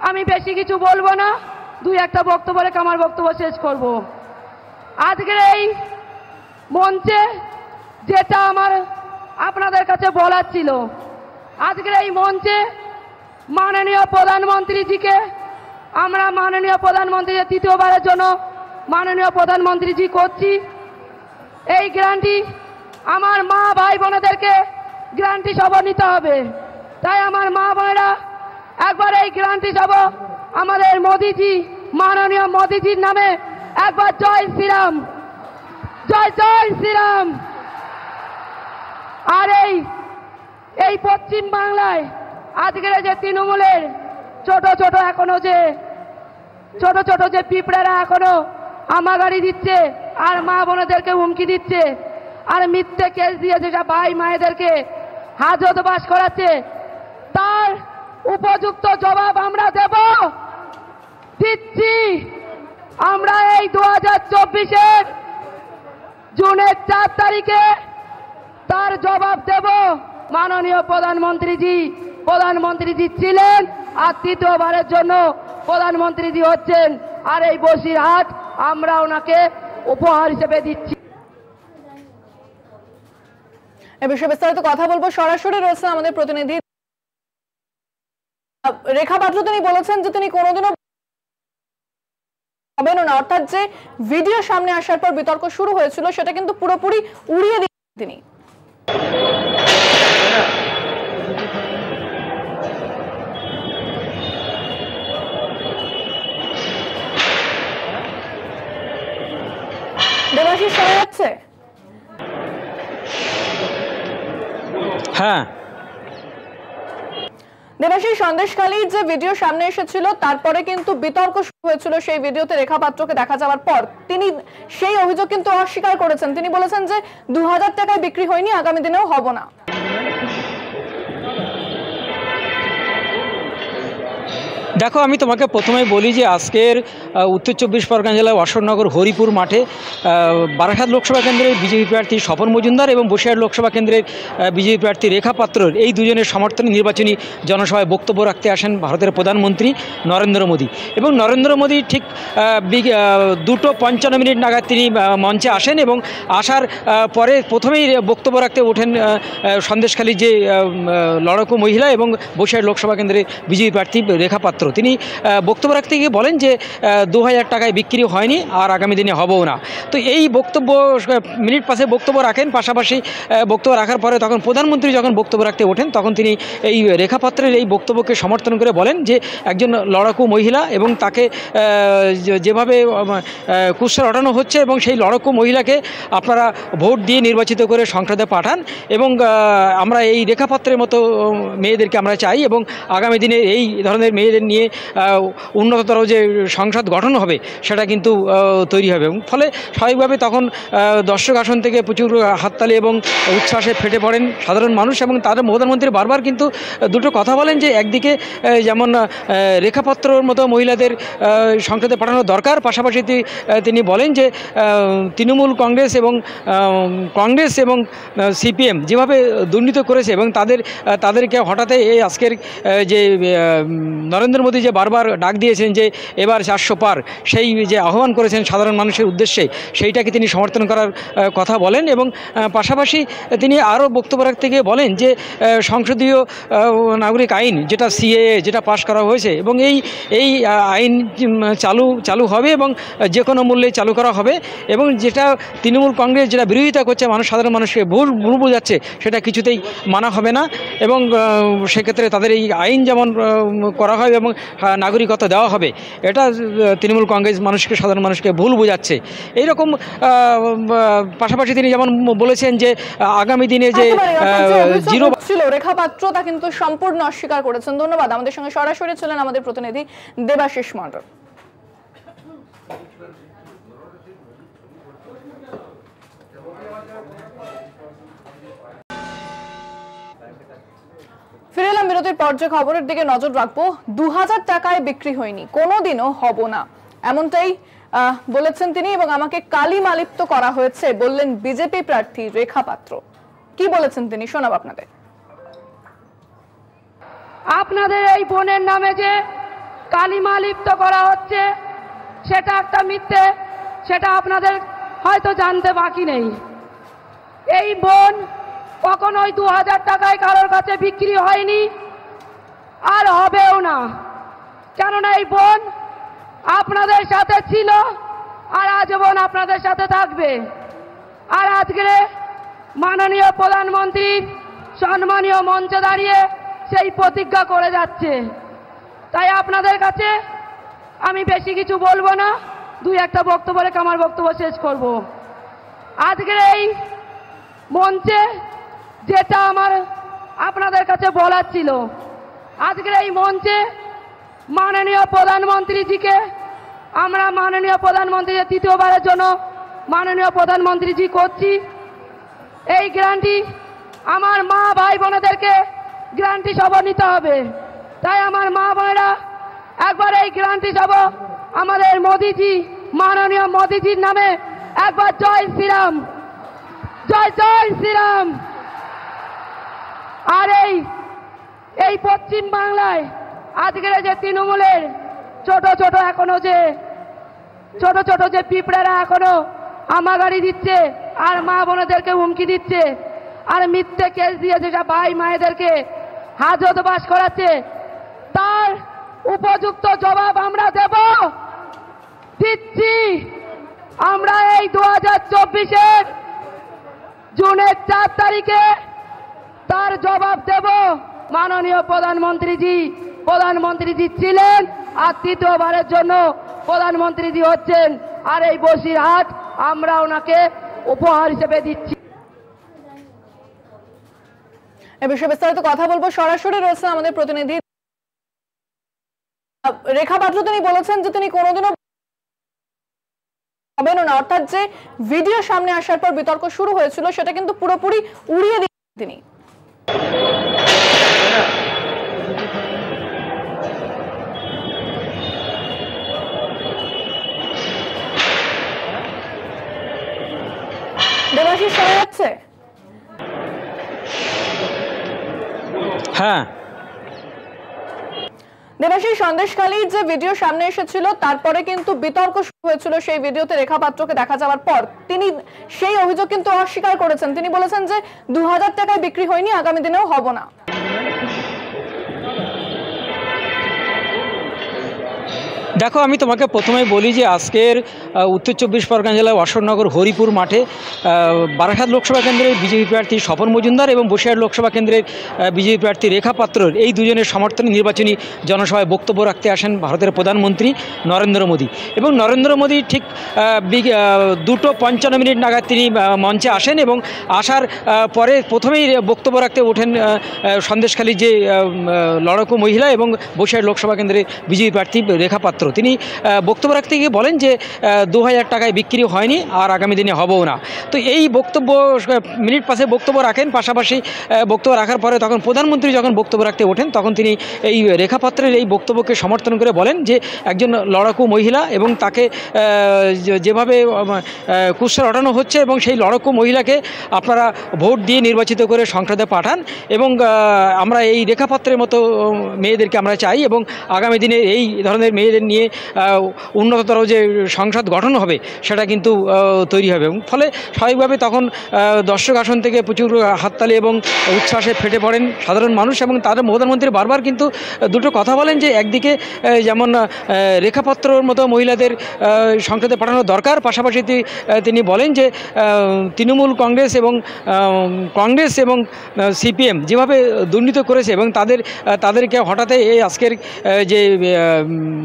আমি বেশি কিছু বলবো না, দুই একটা বক্তব্য রেখে আমার বক্তব্য শেষ করব। আজকের এই মঞ্চে যেটা আমার আপনাদের কাছে বলার ছিল, আজকের এই মঞ্চে মাননীয় প্রধানমন্ত্রীজিকে আমরা মাননীয় প্রধানমন্ত্রী তৃতীয়বারের জন্য মাননীয় প্রধানমন্ত্রীজি করছি। এই গ্যারান্টি আমার মা ভাই বোনেদেরকে গ্যারান্টি সভা নিতে হবে। তাই আমার মা বোনেরা একবার এই গ্যারান্টি সভা আমাদের মোদিজি, মাননীয় মোদিজির নামে একবার জয় শ্রীরাম, জয় জয় শ্রীরাম। আর এই পশ্চিম বাংলায় আজকের যে তৃণমূলের ছোট ছোট যে পিঁপড়ারা এখনো আমাগাড়ি দিচ্ছে আর মা বোনেদেরকে হুমকি দিচ্ছে আর মিথ্যে কেস দিয়ে যেটা ভাই মায়েদেরকে হাজতবাস করাচ্ছে, তার উপযুক্ত জবাব আমরা দেব, দিচ্ছি। আমরা এই 2024-এর জুনের 4 তারিখে তার জবাব দেব। মাননীয় প্রধানমন্ত্রীজি ছিলেন আর তৃতীয়বারের জন্য প্রধানমন্ত্রীজি হচ্ছেন, আর এই বসিরহাট আমরা ওনাকে উপহার হিসেবে দিচ্ছি। এ বিষয়ে বিস্তারিত কথা বলবো, সরাসরি রয়েছেন আমাদের প্রতিনিধি রেখা পাত্র। তিনি বলেছেন যে তিনি কোনোদিনও হবেন না, অর্থাৎ যে ভিডিও সামনে আসার পর বিতর্ক শুরু হয়েছিল সেটা কিন্তু পুরোপুরি উড়িয়ে দিয়েছেন তিনি। দেবাশিস শোনা যাচ্ছে? হ্যাঁ দেবাশিস, সন্দেশখালীর যে ভিডিও সামনে এসেছিল তারপরে কিন্তু বিতর্ক শুরু হয়েছিল সেই ভিডিওতে রেখা পাত্রকে দেখা যাওয়ার পর তিনি সেই অভিযোগ কিন্তু অস্বীকার করেছেন। তিনি বলেছেন যে 2000 টাকায় বিক্রি হয়নি, আগামী দিনেও হব না। দেখো, আমি তোমাকে প্রথমেই বলি যে আজকের উত্তর 24 পরগনা জেলার অশোকনগর হরিপুর মাঠে বারাসাত লোকসভা কেন্দ্রের বিজেপি প্রার্থী স্বপন মজুমদার এবং বসিরহাট লোকসভা কেন্দ্রের বিজেপি প্রার্থী রেখা পাত্রর এই দুজনের সমর্থনে নির্বাচনী জনসভায় বক্তব্য রাখতে আসেন ভারতের প্রধানমন্ত্রী নরেন্দ্র মোদী। এবং নরেন্দ্র মোদী ঠিক 2:55 নাগাদ তিনি মঞ্চে আসেন এবং আসার পরে প্রথমেই বক্তব্য রাখতে ওঠেন সন্দেশখালীর যে লড়াকু মহিলা এবং বসিরহাট লোকসভা কেন্দ্রের বিজেপি প্রার্থী রেখা পাত্র। তিনি বক্তব্য রাখতে গিয়ে বলেন যে 2000 টাকায় বিক্রি হয়নি আর আগামী দিনে হবেও না। তো এই বক্তব্য মিনিট পাশে বক্তব্য রাখেন। পাশাপাশি বক্তব্য রাখার পরে তখন প্রধানমন্ত্রী যখন বক্তব্য রাখতে ওঠেন তখন তিনি এই রেখা পাত্রের এই বক্তব্যকে সমর্থন করে বলেন যে একজন লড়াকু মহিলা এবং তাকে যেভাবে কুৎসা রটানো হচ্ছে এবং সেই লড়াকু মহিলাকে আপনারা ভোট দিয়ে নির্বাচিত করে সংসদে পাঠান এবং আমরা এই রেখা পাত্রের মতো মেয়েদেরকে আমরা চাই এবং আগামী দিনে এই ধরনের মেয়েদের নিয়ে উন্নততর যে সংসদ গঠন হবে সেটা কিন্তু তৈরি হবে। এবং ফলে স্বাভাবিকভাবে তখন দর্শক আসন থেকে প্রচুর হাততালি এবং উচ্ছ্বাসে ফেটে পড়েন সাধারণ মানুষ। এবং তাদের প্রধানমন্ত্রী বারবার কিন্তু দুটো কথা বলেন যে একদিকে যেমন রেখাপত্রর মতো মহিলাদের সংসদে পাঠানো দরকার, পাশাপাশি তিনি বলেন যে তৃণমূল কংগ্রেস এবং সিপিএম যেভাবে দুর্নীতি করেছে এবং তাদেরকে হঠাৎ এই আজকের যে নরেন্দ্র মোদী যে বারবার ডাক দিয়েছেন যে এবার 400 পার, সেই যে আহ্বান করেছেন সাধারণ মানুষের উদ্দেশ্যে সেইটাকে তিনি সমর্থন করার কথা বলেন। এবং পাশাপাশি তিনি আরও বক্তব্য রাখতে গিয়ে বলেন যে সংসদীয় নাগরিক আইন যেটা সিএএ যেটা পাশ করা হয়েছে এবং এই আইন চালু হবে এবং যে কোনো মূল্যে চালু করা হবে এবং যেটা তৃণমূল কংগ্রেস যেটা বিরোধিতা করছে সাধারণ মানুষকে ভুল বোঝাচ্ছে সেটা কিছুতেই মানা হবে না। এবং সেক্ষেত্রে তাদের এই আইন যেমন করা হয় এবং নাগরিকত্ব দেওয়া হবে, এটা তৃণমূল কংগ্রেস সাধারণ মানুষকে ভুল বোঝাচ্ছে এইরকম। পাশাপাশি তিনি যেমন বলেছেন যে আগামী দিনে যে জিরো ছিল রেখা পাত্র তা কিন্তু সম্পূর্ণ অস্বীকার করেছেন। ধন্যবাদ। আমাদের সঙ্গে সরাসরি ছিলেন আমাদের প্রতিনিধি দেবাশিস মণ্ডল। ফিরে এলাম বিরতির পর। যে খবরের দিকে নজর রাখবো, 2000 টাকায় বিক্রি হয়নি, কোনোদিনও হব না, এমনটাই বলেছেন তিনি এবং আমাকে কালিমালিপ্ত করা হয়েছে বললেন বিজেপি প্রার্থী রেখা পাত্র। কি বলেছেন তিনি শোনাব আপনাদের। আপনাদের এই বোনের নামে যে কালিমালিপ্ত করা হচ্ছে সেটা একটা মিথ্যে, সেটা আপনাদের হয়তো জানতে বাকি নেই। এই বোন কখনোই 2000 টাকায় কারোর কাছে বিক্রি হয়নি আর হবেও না, কেননা এই বোন আপনাদের সাথে ছিল আর আজীবন আপনাদের সাথে থাকবে। আর আজকে মাননীয় প্রধানমন্ত্রীর সম্মানীয় মঞ্চে দাঁড়িয়ে সেই প্রতিজ্ঞা করে যাচ্ছে। তাই আপনাদের কাছে আমি বেশি কিছু বলবো না, দুই একটা বক্তব্য রেখে আমার বক্তব্য শেষ করব। আজকের এই মঞ্চে যেটা আমার আপনাদের কাছে বলার ছিল, আজকের এই মঞ্চে মাননীয় প্রধানমন্ত্রীজিকে আমরা মাননীয় প্রধানমন্ত্রী তৃতীয়বারের জন্য মাননীয় প্রধানমন্ত্রীজি করছি। এই গ্যারান্টি আমার মা ভাই বোনেদেরকে গ্যারান্টি সভা নিতে হবে। তাই আমার মা বোনেরা একবার এই গ্যারান্টি সভা আমাদের মোদিজি মাননীয় মোদিজির নামে একবার জয় শ্রীরাম, জয় জয় শ্রীরাম। আর এই পশ্চিম বাংলায় আজকের যে তৃণমূলের ছোট ছোট যে পিঁপড়ারা এখনো আমাগাড়ি দিচ্ছে আর মা বোনেদেরকে হুমকি দিচ্ছে আর মিথ্যে কেস দিয়ে যেটা ভাই মায়েদেরকে হাজতবাস করাচ্ছে, তার উপযুক্ত জবাব আমরা দেব, দিচ্ছি। আমরা এই 2024-এর জুনের 4 তারিখে তার জবাব দেব। মাননীয় প্রধানমন্ত্রীজি ছিলেন আর তৃতীয়বারের জন্য প্রধানমন্ত্রীজি হচ্ছেন, আর এই বসিরহাট আমরা ওনাকে উপহার হিসেবে দিচ্ছি। এ বিষয়ে বিস্তারিত কথা বলবো, সরাসরি রয়েছেন আমাদের প্রতিনিধি রেখা পাত্র। তিনি বলেছেন যে তিনি কোনোদিনও হবেন না, অর্থাৎ যে ভিডিও সামনে আসার পর বিতর্ক শুরু হয়েছিল সেটা কিন্তু পুরোপুরি উড়িয়ে দিয়েছেন তিনি। দেবাশিস শোনা যাচ্ছে? হ্যাঁ দেবাশিস, সন্দেশখালীর যে ভিডিও সামনে এসেছিল তারপরে কিন্তু বিতর্ক শুরু হয়েছিল সেই ভিডিওতে রেখা পাত্রকে দেখা যাওয়ার পর তিনি সেই অভিযোগ কিন্তু অস্বীকার করেছেন। তিনি বলেছেন যে 2000 টাকায় বিক্রি হয়নি, আগামী দিনেও হব না। দেখো, আমি তোমাকে প্রথমেই বলি যে আজকের উত্তর 24 পরগনা জেলার অশোকনগর হরিপুর মাঠে বারাসাত লোকসভা কেন্দ্রের বিজেপি প্রার্থী স্বপন মজুমদার এবং বসিরহাট লোকসভা কেন্দ্রের বিজেপি প্রার্থী রেখা পাত্রর এই দুজনের সমর্থনে নির্বাচনী জনসভায় বক্তব্য রাখতে আসেন ভারতের প্রধানমন্ত্রী নরেন্দ্র মোদী। এবং নরেন্দ্র মোদী ঠিক 2:55 নাগাদ তিনি মঞ্চে আসেন এবং আসার পরে প্রথমেই বক্তব্য রাখতে ওঠেন সন্দেশখালীর যে লড়াকু মহিলা এবং বসিরহাট লোকসভা কেন্দ্রের বিজেপি প্রার্থী রেখা পাত্র। তিনি বক্তব্য রাখতে গিয়ে বলেন যে 2000 টাকায় বিক্রি হয়নি আর আগামী দিনে হবেও না। তো এই বক্তব্য মিনিট পাশে বক্তব্য রাখেন, পাশাপাশি বক্তব্য রাখার পরে তখন প্রধানমন্ত্রী যখন বক্তব্য রাখতে ওঠেন তখন তিনি এই রেখা পাত্রের এই বক্তব্যকে সমর্থন করে বলেন যে একজন লড়াকু মহিলা এবং তাকে যেভাবে কুৎসা রটানো হচ্ছে এবং সেই লড়াকু মহিলাকে আপনারা ভোট দিয়ে নির্বাচিত করে সংসদে পাঠান এবং আমরা এই রেখা পাত্রের মতো মেয়েদেরকে আমরা চাই এবং আগামী দিনে এই ধরনের মেয়েদের নিয়ে উন্নততর যে সংসদ গঠন হবে সেটা কিন্তু তৈরি হবে। এবং ফলে স্বাভাবিকভাবে তখন দর্শক আসন থেকে প্রচুর হাততালি এবং উচ্ছ্বাসে ফেটে পড়েন সাধারণ মানুষ এবং তাদের প্রধানমন্ত্রী বারবার কিন্তু দুটো কথা বলেন যে একদিকে যেমন রেখাপত্রর মতো মহিলাদের সংসদে পাঠানো দরকার, পাশাপাশি তিনি বলেন যে তৃণমূল কংগ্রেস এবং সিপিএম যেভাবে দুর্নীতি করেছে এবং তাদেরকে হঠাৎ এই আজকের যে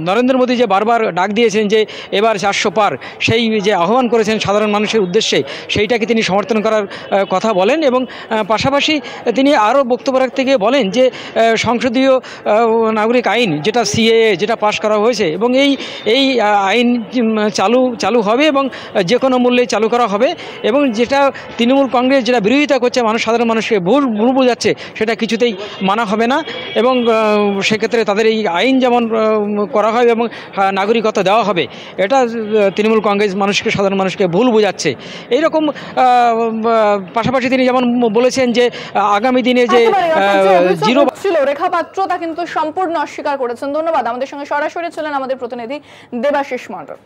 নরেন্দ্র মোদী যে বারবার ডাক দিয়েছেন যে এবার 400 পার, সেই যে আহ্বান করেছেন সাধারণ মানুষের উদ্দেশ্যে সেইটাকে তিনি সমর্থন করার কথা বলেন। এবং পাশাপাশি তিনি আরও বক্তব্য রাখতে গিয়ে বলেন যে সংসদীয় নাগরিক আইন যেটা সিএএ যেটা পাশ করা হয়েছে এবং এই আইন চালু হবে এবং যে কোনো মূল্যে চালু করা হবে এবং যেটা তৃণমূল কংগ্রেস যেটা বিরোধিতা করছে সাধারণ মানুষকে ভুল বোঝাচ্ছে সেটা কিছুতেই মানা হবে না এবং সেক্ষেত্রে তাদের এই আইন যেমন করা হয় এবং নাগরিকত্ব দেওয়া হবে, এটা তৃণমূল কংগ্রেস সাধারণ মানুষকে ভুল বোঝাচ্ছে এইরকম। পাশাপাশি তিনি যেমন বলেছেন যে আগামী দিনে যে জিরো ছিল রেখা পাত্র তা কিন্তু সম্পূর্ণ অস্বীকার করেছেন। ধন্যবাদ। আমাদের সঙ্গে সরাসরি ছিলেন আমাদের প্রতিনিধি দেবাশিস মণ্ডল।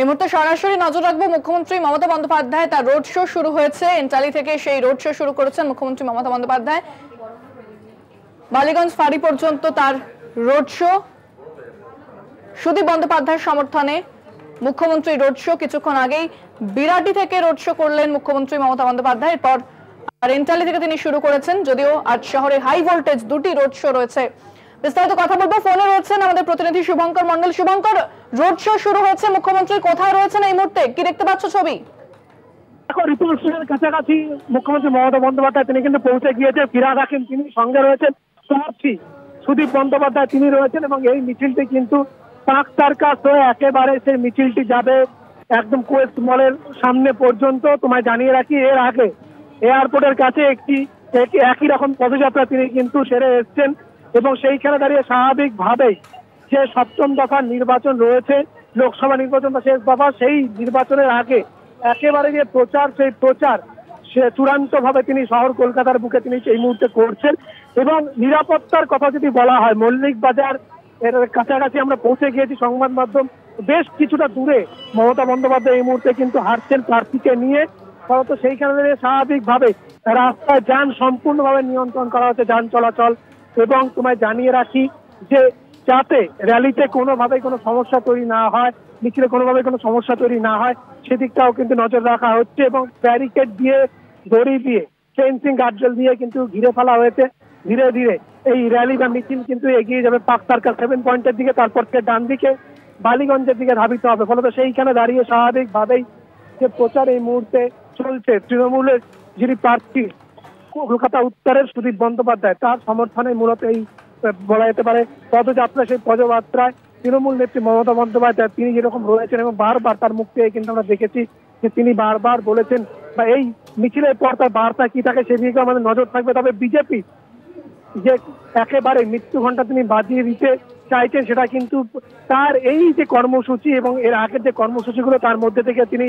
এই মুহূর্তে সরাসরি নজর রাখবো মুখ্যমন্ত্রী মমতা বন্দ্যোপাধ্যায়, তার রোড শো শুরু হয়েছে এন্টালি থেকে। সেই রোড শো শুরু করেছেন মুখ্যমন্ত্রী মমতা বন্দ্যোপাধ্যায়, বালিগঞ্জ ফাঁড়ি পর্যন্ত তার রোড শো। সুদীপ বন্দ্যোপাধ্যায়ের সমর্থনে মুখ্যমন্ত্রী রোড শো। কিছুক্ষণ আগেই বিরাটি থেকে রোড শো করলেন মুখ্যমন্ত্রী মমতা বন্দ্যোপাধ্যায়, এরপর আর এন্টালি থেকে তিনি শুরু করেছেন। যদিও আজ শহরে হাই ভোল্টেজ দুটি রোড শো রয়েছে। বিস্তারিত কথা বলবো, ফোনে রয়েছেন আমাদের প্রতিনিধি শুভঙ্কর মন্ডল। শুভঙ্কর, রোড শো শুরু হয়েছে, মুখ্যমন্ত্রী কোথায় রয়েছেন এই মুহূর্তে, কি দেখতে পাচ্ছ ছবি? এখন রিপোর্ট কাছাকাছি মুখ্যমন্ত্রী মমতা বন্দ্যোপাধ্যায় তিনি কিন্তু পৌঁছে গিয়েছে। ফিরহাদ হাকিম তিনি সঙ্গে রয়েছেন, প্রার্থী সুদীপ বন্দ্যোপাধ্যায় তিনি রয়েছেন এবং এই মিছিলটি কিন্তু পাক সার্কাস হয়ে একেবারে সেই মিছিলটি যাবে একদম কোয়েস্ট মলের সামনে পর্যন্ত। তোমায় জানিয়ে রাখি, এর আগে এয়ারপোর্টের কাছে একই রকম পদযাত্রা তিনি কিন্তু সেরে এসছেন এবং সেইখানে দাঁড়িয়ে স্বাভাবিকভাবেই যে 7ম দফার নির্বাচন রয়েছে, লোকসভা নির্বাচন বা শেষ দফা, সেই নির্বাচনের আগে একেবারে যে প্রচার, সেই প্রচার সে চূড়ান্তভাবে তিনি শহর কলকাতার বুকে তিনি এই মুহূর্তে করছেন। এবং নিরাপত্তার কথা যদি বলা হয়, মল্লিক বাজার এর কাছাকাছি আমরা পৌঁছে গিয়েছি, সংবাদ মাধ্যম বেশ কিছুটা দূরে মমতা বন্দ্যোপাধ্যায় এই মুহূর্তে কিন্তু হাঁটছেন প্রার্থীকে নিয়ে ফলত সেইখানে স্বাভাবিকভাবে রাস্তায় যান সম্পূর্ণভাবে নিয়ন্ত্রণ করা হচ্ছে, যান চলাচল। এবং তোমায় জানিয়ে রাখি যে যাতে র্যালিতে কোনোভাবে কোনো সমস্যা তৈরি না হয়, মিছিলে কোনোভাবে কোনো সমস্যা তৈরি না হয়, সেদিকটাও কিন্তু নজর রাখা হচ্ছে। এবং ব্যারিকেড দিয়ে, দড়ি দিয়ে, ফেন্সিং গার্ডরেল দিয়ে কিন্তু ঘিরে ফেলা হয়েছে। ধীরে ধীরে এই র্যালি বা মিছিল কিন্তু এগিয়ে যাবে পার্ক সার্কাস 7 পয়েন্টের দিকে, তারপর থেকে ডান দিকে বালিগঞ্জের দিকে ধাবিত হবে। ফলত সেইখানে দাঁড়িয়ে স্বাভাবিকভাবেই যে প্রচার এই মুহূর্তে চলছে, তৃণমূলের যিনি প্রার্থী কলকাতা উত্তরের সুদীপ বন্দ্যোপাধ্যায়, তার সমর্থনে মূলত এই বলা যেতে পারে পদযাত্রা। সেই পদযাত্রায় তৃণমূল নেত্রী মমতা বন্দ্যোপাধ্যায় তিনি যেরকম রয়েছেন এবং বারবার তার মুখ থেকে কিন্তু আমরা দেখেছি যে তিনি বারবার বলেছেন বা এই মিছিলের পর তার বার্তা কি থাকে সেদিকে আমাদের নজর থাকবে। তবে বিজেপি যে একেবারে মৃত্যু ঘণ্টা তিনি বাজিয়ে দিতে চাইছেন, সেটা কিন্তু তার এই যে কর্মসূচি এবং এর আগের যে কর্মসূচিগুলো তার মধ্যে থেকে তিনি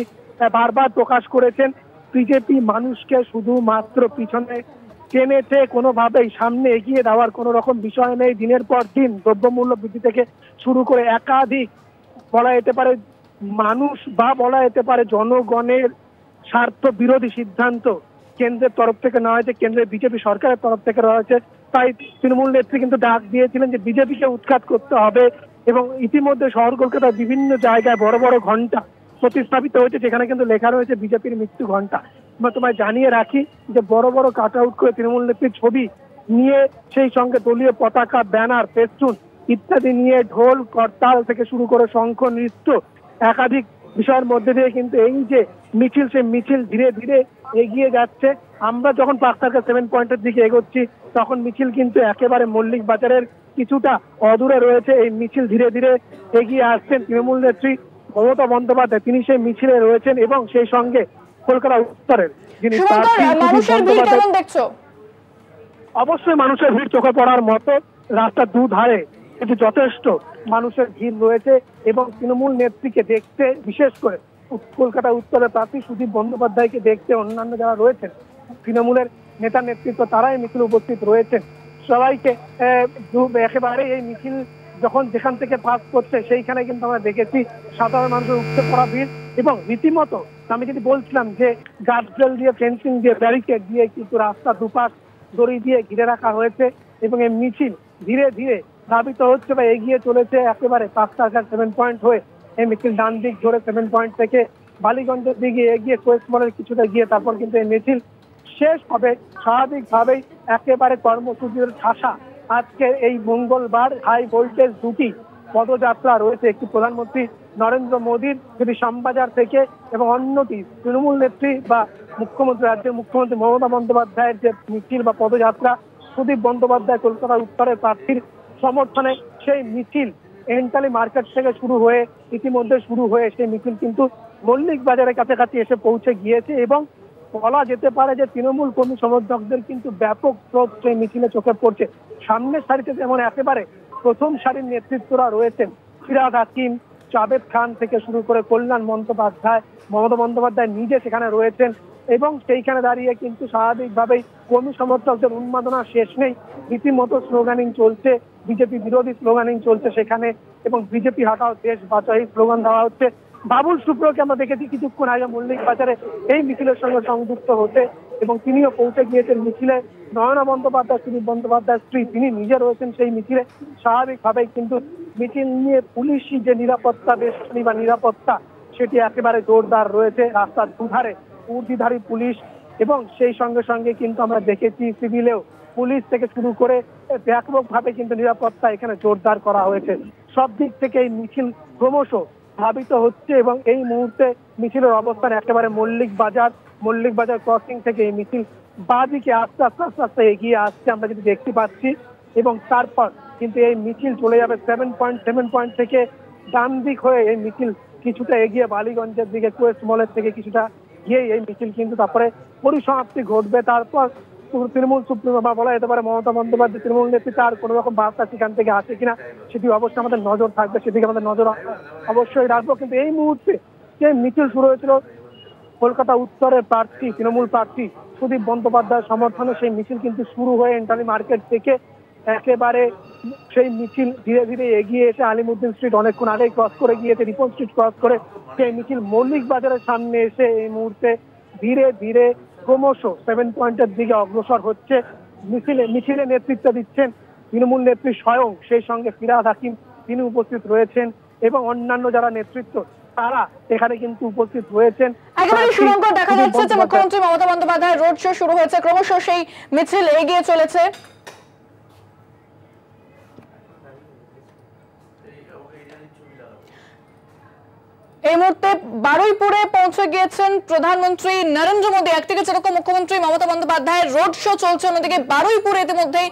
বারবার প্রকাশ করেছেন। বিজেপি মানুষকে শুধুমাত্র পিছনে টেনেছে, কোনোভাবেই সামনে এগিয়ে দেওয়ার কোনো রকম বিষয় নেই। দিনের পর দিন দ্রব্যমূল্য বৃদ্ধি থেকে শুরু করে একাধিক বলা যেতে পারে মানুষ বা বলা যেতে পারে জনগণের স্বার্থ বিরোধী সিদ্ধান্ত কেন্দ্রের তরফ থেকে নেওয়া হয়েছে, কেন্দ্রের বিজেপি সরকারের তরফ থেকে নেওয়া হয়েছে। তাই তৃণমূল নেত্রী কিন্তু ডাক দিয়েছিলেন যে বিজেপিকে উৎখাত করতে হবে। এবং ইতিমধ্যে শহর কলকাতার বিভিন্ন জায়গায় বড় বড় ঘন্টা প্রতিস্থাপিত হয়েছে, যেখানে কিন্তু লেখা রয়েছে বিজেপির মৃত্যু ঘন্টা। তোমায় জানিয়ে রাখি যে বড় বড় কাট আউট করে তৃণমূল নেত্রীর ছবি নিয়ে, সেই সঙ্গে দলীয় পতাকা, ব্যানার, ফেস্টুন ইত্যাদি নিয়ে ঢোল করতাল থেকে শুরু করে শঙ্খ নৃত্য একাধিক বিষয়ের মধ্যে দিয়ে কিন্তু এই যে মিছিল, সেই মিছিল ধীরে ধীরে এগিয়ে যাচ্ছে। আমরা যখন পার্ক সার্কাস 7 পয়েন্টের দিকে এগোচ্ছি তখন মিছিল কিন্তু একেবারে মল্লিক বাজারের কিছুটা অদূরে রয়েছে। এই মিছিল ধীরে ধীরে এগিয়ে আসছেন তৃণমূল নেত্রী মমতা বন্দ্যোপাধ্যায়, তিনি সেই মিছিলে রয়েছেন এবং সেই সঙ্গে কলকাতা উত্তরের যিনি অবশ্যই মানুষের ভিড় চোখে পড়ার মতো। রাস্তার দুধারে কিন্তু যথেষ্ট মানুষের ভিড় রয়েছে এবং তৃণমূল নেত্রীকে দেখতে, বিশেষ করে কলকাতা উত্তরের প্রার্থী সুদীপ বন্দ্যোপাধ্যায়কে দেখতে অন্যান্য যারা রয়েছেন তৃণমূলের নেতা নেতৃত্ব, তারাই মিছিলে উপস্থিত রয়েছেন। সবাইকে একেবারে এই মিছিল যখন যেখান থেকে পাস করছে সেইখানে কিন্তু আমরা দেখেছি সাধারণ মানুষের উঠতে পড়া ভিড়। এবং রীতিমতো আমি যদি বলছিলাম যে গার্ডরেল দিয়ে, ফেন্সিং দিয়ে, ব্যারিকেড দিয়ে কিন্তু রাস্তা দুপাশ দড়ি দিয়ে ঘিরে রাখা হয়েছে এবং এই মিছিল ধীরে ধীরে ধাবিত হচ্ছে বা এগিয়ে চলেছে একেবারে পার্ক সার্কাস 7 পয়েন্ট হয়ে। এই মিছিল ডান দিক ধরে 7 পয়েন্ট থেকে বালিগঞ্জের দিকে এগিয়ে কোয়েস্ট মলের কিছুটা গিয়ে তারপর কিন্তু এই মিছিল শেষ হবে। স্বাভাবিকভাবেই একেবারে কর্মসূচির ঠাসা আজকে এই মঙ্গলবার হাই ভোল্টেজ দুটি পদযাত্রা রয়েছে, একটি প্রধানমন্ত্রী নরেন্দ্র মোদীর যদি শ্যামবাজার থেকে এবং অন্যটি তৃণমূল নেত্রী বা মুখ্যমন্ত্রী, রাজ্যের মুখ্যমন্ত্রী মমতা বন্দ্যোপাধ্যায়ের যে মিছিল বা পদযাত্রা সুদীপ বন্দ্যোপাধ্যায় কলকাতা উত্তরের প্রার্থীর সমর্থনে, সেই মিছিল এন্টালি মার্কেট থেকে শুরু হয়ে ইতিমধ্যে শুরু হয়ে সেই মিছিল কিন্তু মল্লিক বাজারের কাছাকাছি এসে পৌঁছে গিয়েছে। এবং বলা যেতে পারে যে তৃণমূল কর্মী সমর্থকদের কিন্তু ব্যাপক স্রোত সেই মিছিলে চোখে পড়ছে। সামনের সারিতে যেমন একেবারে প্রথম সারির নেতৃত্বরা রয়েছেন, ফিরাদ হাকিম, জাভেদ খান থেকে শুরু করে কল্যাণ বন্দ্যোপাধ্যায়, মমতা বন্দ্যোপাধ্যায় নিজে সেখানে রয়েছেন এবং সেইখানে দাঁড়িয়ে কিন্তু স্বাভাবিকভাবেই কর্মী সমর্থকদের উন্মাদনা শেষ নেই। রীতিমতো স্লোগানিং চলছে, বিজেপি বিরোধী স্লোগানিং চলছে সেখানে এবং বিজেপি হাটাও দেশ বাঁচাও এই স্লোগান দেওয়া হচ্ছে। বাবুল সুপ্রিয়কে আমরা দেখেছি কিছুক্ষণ আগে মল্লিক বাজারে এই মিছিলের সঙ্গে সংযুক্ত হতে এবং তিনিও পৌঁছে গিয়েছেন মিছিলে। নয়না বন্দ্যোপাধ্যায়, সুদীপ বন্দ্যোপাধ্যায়ের স্ত্রী, তিনি নিজে রয়েছেন সেই মিছিলে। স্বাভাবিকভাবেই কিন্তু মিছিল নিয়ে পুলিশি যে নিরাপত্তা, বেষ্টনী বা নিরাপত্তা, সেটি একেবারে জোরদার রয়েছে। রাস্তার দুধারে ঊর্ধ্বধারী পুলিশ এবং সেই সঙ্গে সঙ্গে কিন্তু আমরা দেখেছি সিভিলেও পুলিশ থেকে শুরু করে ব্যাপকভাবে কিন্তু নিরাপত্তা এখানে জোরদার করা হয়েছে। সব দিক থেকে এই মিছিল ক্রমশ ধাবিত হচ্ছে এবং এই মুহূর্তে মিছিলের অবস্থান একেবারে মল্লিক বাজার ক্রসিং থেকে এই মিছিল বাঁদিকে আস্তে আস্তে আস্তে আস্তে এগিয়ে আসছে আমরা কিন্তু দেখতে পাচ্ছি। এবং তারপর কিন্তু এই মিছিল চলে যাবে 7 পয়েন্ট থেকে ডান দিক হয়ে এই মিছিল কিছুটা এগিয়ে বালিগঞ্জের দিকে, কোয়েস্ট মলের থেকে কিছুটা গিয়ে এই মিছিল কিন্তু তারপরে পরিসমাপ্তি ঘটবে। তারপর তৃণমূল সুপ্রিমো বা বলা যেতে পারে মমতা বন্দ্যোপাধ্যায় তৃণমূল নেত্রী তার কোনো রকম বার্তা সেখান থেকে আসে কিনা সেটি অবশ্যই আমাদের নজর থাকবে, সেদিকে আমাদের নজর অবশ্যই রাখবো। কিন্তু এই মুহূর্তে যে মিছিল শুরু হয়েছিল কলকাতা উত্তরের প্রার্থী, তৃণমূল প্রার্থী সুদীপ বন্দ্যোপাধ্যায়ের সমর্থনে, সেই মিছিল কিন্তু শুরু হয়ে এন্টালি মার্কেট থেকে একেবারে সেই মিছিল ধীরে ধীরে এগিয়ে এসে আলিমুদ্দিন স্ট্রিট অনেকক্ষণ আগেই ক্রস করে গিয়েছে, রিপন স্ট্রিট ক্রস করে সেই মিছিল মল্লিক বাজারের সামনে এসে এই মুহূর্তে ধীরে ধীরে ক্রমশ 7 পয়েন্টের দিকে অগ্রসর হচ্ছে। মিছিলে নেতৃত্ব দিচ্ছেন তৃণমূল নেত্রী স্বয়ং, সেই সঙ্গে ফিরহাদ হাকিম তিনি উপস্থিত রয়েছেন এবং অন্যান্য যারা নেতৃত্ব তারা এখানে কিন্তু উপস্থিত রয়েছেন। একেবারে সুরঙ্গ দেখা যাচ্ছে যে মুখ্যমন্ত্রী মমতা বন্দ্যোপাধ্যায়ের রোড শো শুরু হয়েছে, ক্রমশ সেই মিছিল এগিয়ে চলেছে। এই মুহূর্তে বারুইপুরে পৌঁছে গিয়েছেন প্রধানমন্ত্রী নরেন্দ্র মোদী। একদিকে যেরকম মুখ্যমন্ত্রী মমতা বন্দ্যোপাধ্যায়ের রোড শো চলছে, অন্যদিকে বারুইপুরে ইতিমধ্যেই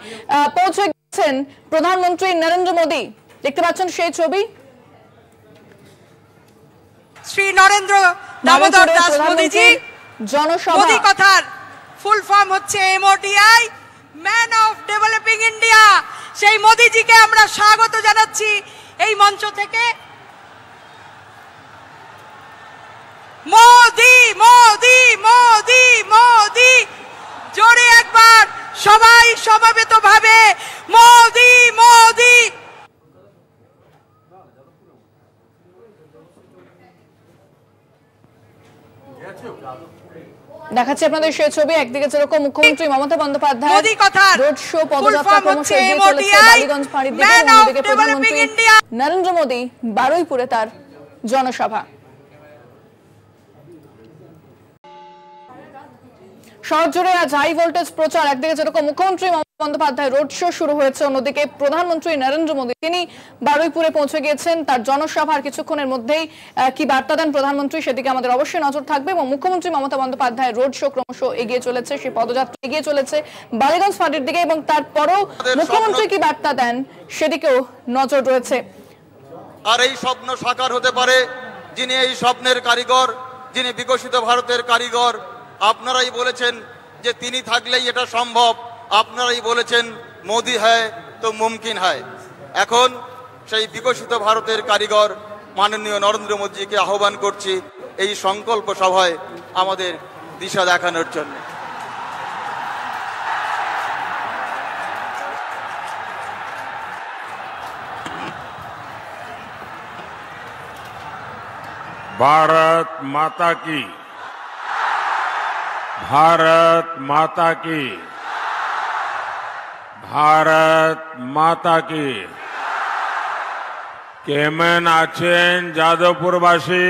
পৌঁছে গিয়েছেন প্রধানমন্ত্রী নরেন্দ্র মোদী। দেখতে পাচ্ছেন সেই ছবি। শ্রী নরেন্দ্র দামোদর দাস মোদীজি জনসভা। মোদী কথার ফুল ফর্ম হচ্ছে MODI, man of developing India. সেই মোদীজিকে আমরা স্বাগত জানাচ্ছি এই মঞ্চ থেকে। মোদি মোদি মোদি মোদি, জোরে একবার সবাই সমবেত ভাবে মোদি মোদি। দেখাচ্ছি আপনাদের সেই ছবি। একদিকে যেরকম মুখ্যমন্ত্রী মমতা বন্দ্যোপাধ্যায় মোদী কথার রোড শো পদযাত্রা ক্রমশ এগিয়ে চলেছে বালিগঞ্জ ফাঁড়ির দিকে, অন্যদিকে প্রধানমন্ত্রী নরেন্দ্র মোদী বারুইপুরে তার জনসভা। শহর জুড়ে আজ হাই ভোল্টেজ প্রচার। একদিকে যেরকম মুখ্যমন্ত্রী মমতা বন্দ্যোপাধ্যায় রোড শো শুরু হয়েছে, অন্যদিকে প্রধানমন্ত্রী নরেন্দ্র মোদী তিনি বারুইপুরে পৌঁছে গিয়েছেন তার জনসভার কিছুক্ষণের মধ্যেই কি বার্তা দেন প্রধানমন্ত্রী সেদিকে আমাদের অবশ্যই নজর থাকবে। এবং মুখ্যমন্ত্রী মমতা বন্দ্যোপাধ্যায় রোড শো ক্রমশ এগিয়ে চলেছে, সেই পদযাত্রা এগিয়ে চলেছে বালিগঞ্জ ফাঁড়ির দিকে, এবং তারপরও মুখ্যমন্ত্রী কি বার্তা দেন সেদিকেও নজর রয়েছে। আর এই স্বপ্ন সাকার হতে পারে যিনি এই স্বপ্নের কারিগর, যিনি বিকশিত ভারতের কারিগর। আপনারাই বলেছেন যে তিনি থাকলেই এটা সম্ভব, আপনারাই বলেছেন মোদি হ্যায় তো মুমকিন হয়। এখন সেই বিকশিত ভারতের কারিগর মাননীয় নরেন্দ্র মোদীকে আহ্বান করছি এই সংকল্প সভায় আমাদের দিশা দেখানোর জন্য। भारत माता की, भारत माता की, भारत माता की। केमन आছেন যাদবপুরবাসী,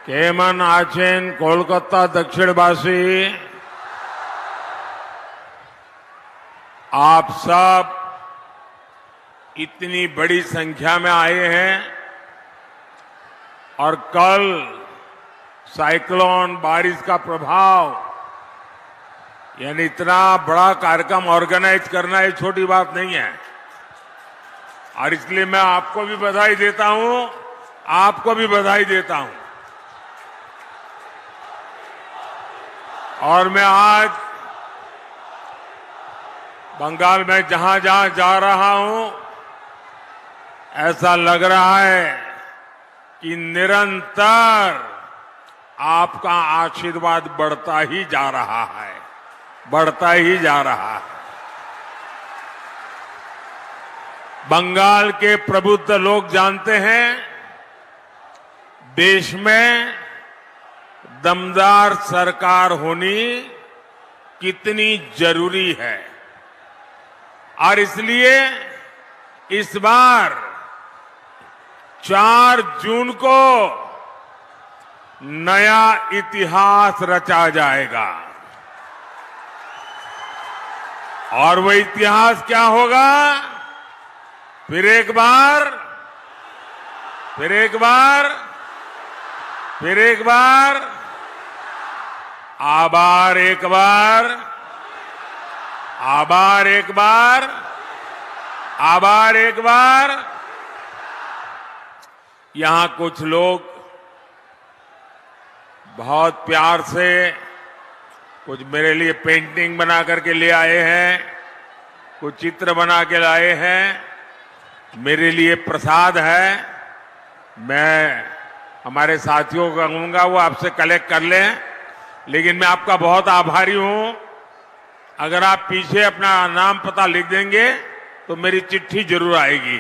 केमन आছেন कोलकाता दक्षिणवासी। आप सब इतनी बड़ी संख्या में आए हैं और कल साइक्लोन बारिश का प्रभाव, यानी इतना बड़ा कार्यक्रम ऑर्गेनाइज करना ये छोटी बात नहीं है। और इसलिए मैं आपको भी बधाई देता हूं, आपको भी बधाई देता हूं। और मैं आज बंगाल में जहां जहां जा रहा हूं, ऐसा लग रहा है कि निरंतर आपका आशीर्वाद बढ़ता ही जा रहा है, बढ़ता ही जा रहा है। बंगाल के प्रबुद्ध लोग जानते हैं देश में दमदार सरकार होनी कितनी जरूरी है। और इसलिए इस बार 4 जून को नया इतिहास रचा जाएगा। और वो इतिहास क्या होगा? फिर एक बार, फिर एक बार, फिर एक बार, आभार एक बार, आभार एक बार, आभार एक बार। यहां कुछ लोग बहुत प्यार से कुछ मेरे लिए पेंटिंग बना करके ले आए हैं, कुछ चित्र बना के लाए हैं, मेरे लिए प्रसाद है। मैं हमारे साथियों को कहूंगा वो आपसे कलेक्ट कर लें, लेकिन मैं आपका बहुत आभारी हूं। अगर आप पीछे अपना नाम पता लिख देंगे तो मेरी चिट्ठी जरूर आएगी।